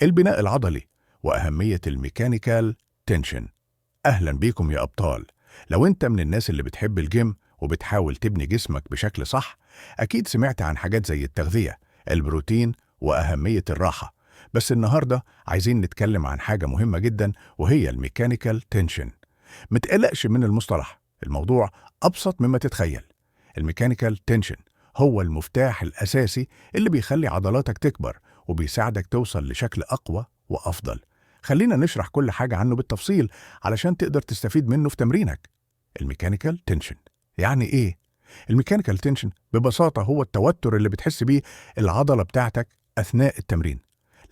البناء العضلي وأهمية الميكانيكال تنشن. أهلا بيكم يا أبطال. لو أنت من الناس اللي بتحب الجيم وبتحاول تبني جسمك بشكل صح، أكيد سمعت عن حاجات زي التغذية، البروتين، وأهمية الراحة. بس النهاردة عايزين نتكلم عن حاجة مهمة جدا، وهي الميكانيكال تنشن. متقلقش من المصطلح، الموضوع أبسط مما تتخيل. الميكانيكال تنشن هو المفتاح الأساسي اللي بيخلي عضلاتك تكبر وبيساعدك توصل لشكل أقوى وأفضل. خلينا نشرح كل حاجة عنه بالتفصيل علشان تقدر تستفيد منه في تمرينك. الميكانيكال تنشن يعني إيه؟ الميكانيكال تنشن ببساطة هو التوتر اللي بتحس بيه العضلة بتاعتك أثناء التمرين.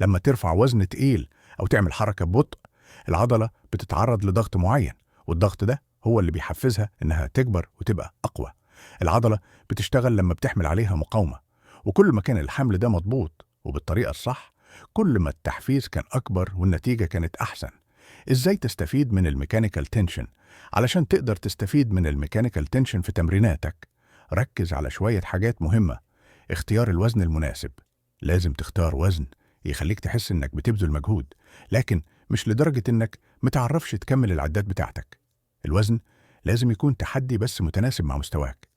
لما ترفع وزن تقيل أو تعمل حركة ببطء، العضلة بتتعرض لضغط معين، والضغط ده هو اللي بيحفزها إنها تكبر وتبقى أقوى. العضلة بتشتغل لما بتحمل عليها مقاومة، وكل ما كان الحمل ده مضبوط وبالطريقة الصح، كل ما التحفيز كان أكبر والنتيجة كانت أحسن. إزاي تستفيد من الميكانيكال تنشن؟ علشان تقدر تستفيد من الميكانيكال تنشن في تمريناتك، ركز على شوية حاجات مهمة. اختيار الوزن المناسب. لازم تختار وزن يخليك تحس إنك بتبذل مجهود، لكن مش لدرجة إنك متعرفش تكمل العدات بتاعتك. الوزن لازم يكون تحدي بس متناسب مع مستواك.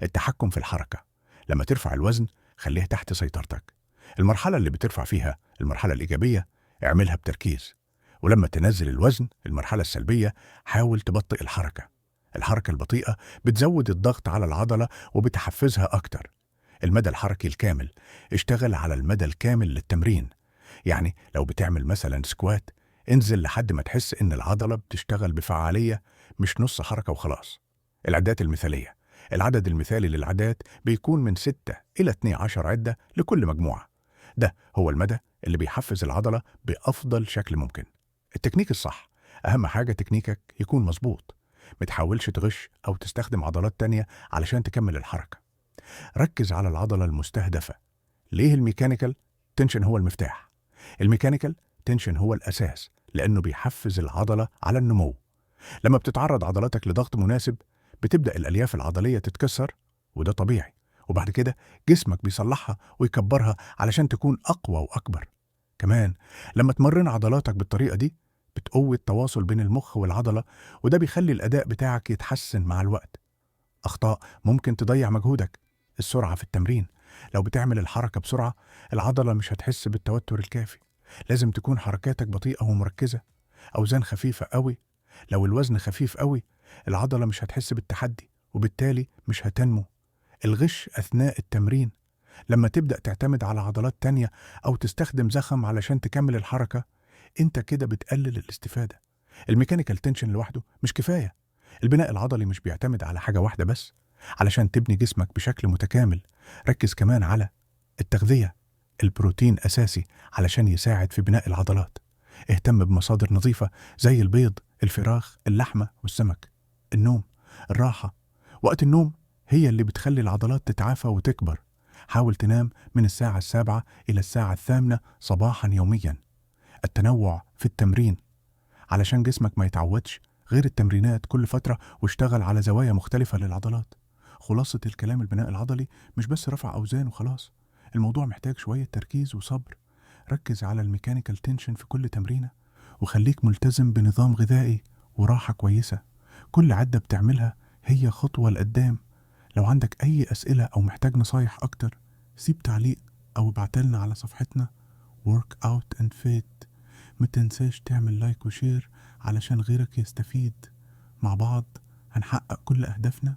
التحكم في الحركة. لما ترفع الوزن خليه تحت سيطرتك. المرحلة اللي بترفع فيها المرحلة الإيجابية اعملها بتركيز، ولما تنزل الوزن المرحلة السلبية حاول تبطئ الحركة. الحركة البطيئة بتزود الضغط على العضلة وبتحفزها أكتر. المدى الحركي الكامل. اشتغل على المدى الكامل للتمرين. يعني لو بتعمل مثلا سكوات، انزل لحد ما تحس إن العضلة بتشتغل بفعالية، مش نص حركة وخلاص. العدات المثالية. العدد المثالي للعدات بيكون من 6 إلى 12 عدة لكل مجموعة. ده هو المدى اللي بيحفز العضلة بأفضل شكل ممكن. التكنيك الصح. أهم حاجة تكنيكك يكون مظبوط. متحاولش تغش أو تستخدم عضلات تانية علشان تكمل الحركة. ركز على العضلة المستهدفة. ليه الميكانيكال تنشن هو المفتاح؟ الميكانيكال تنشن هو الأساس، لأنه بيحفز العضلة على النمو. لما بتتعرض عضلاتك لضغط مناسب، بتبدأ الألياف العضلية تتكسر، وده طبيعي. وبعد كده جسمك بيصلحها ويكبرها علشان تكون أقوى وأكبر. كمان لما تمرن عضلاتك بالطريقة دي، بتقوي التواصل بين المخ والعضلة، وده بيخلي الأداء بتاعك يتحسن مع الوقت. أخطاء ممكن تضيع مجهودك. السرعة في التمرين. لو بتعمل الحركة بسرعة، العضلة مش هتحس بالتوتر الكافي. لازم تكون حركاتك بطيئة ومركزة. أوزان خفيفة قوي. لو الوزن خفيف قوي، العضلة مش هتحس بالتحدي، وبالتالي مش هتنمو. الغش أثناء التمرين. لما تبدأ تعتمد على عضلات تانية أو تستخدم زخم علشان تكمل الحركة، انت كده بتقلل الاستفادة. الميكانيكال تنشن لوحده مش كفاية. البناء العضلي مش بيعتمد على حاجة واحدة بس. علشان تبني جسمك بشكل متكامل، ركز كمان على التغذية. البروتين أساسي علشان يساعد في بناء العضلات. اهتم بمصادر نظيفة زي البيض، الفراخ، اللحمة والسمك. النوم. الراحة. وقت النوم هي اللي بتخلي العضلات تتعافى وتكبر. حاول تنام من الساعة 7 إلى الساعة 8 صباحا يوميا. التنوع في التمرين علشان جسمك ما يتعودش غير التمرينات كل فترة، واشتغل على زوايا مختلفة للعضلات. خلاصة الكلام، البناء العضلي مش بس رفع أوزان وخلاص. الموضوع محتاج شوية تركيز وصبر. ركز على الميكانيكال تنشن في كل تمرينة، وخليك ملتزم بنظام غذائي وراحة كويسة. كل عدة بتعملها هي خطوة لقدام. لو عندك أي أسئلة أو محتاج نصايح أكتر، سيب تعليق أو ابعتلنا على صفحتنا Workout and Fit. ما تنساش تعمل لايك وشير علشان غيرك يستفيد. مع بعض هنحقق كل أهدافنا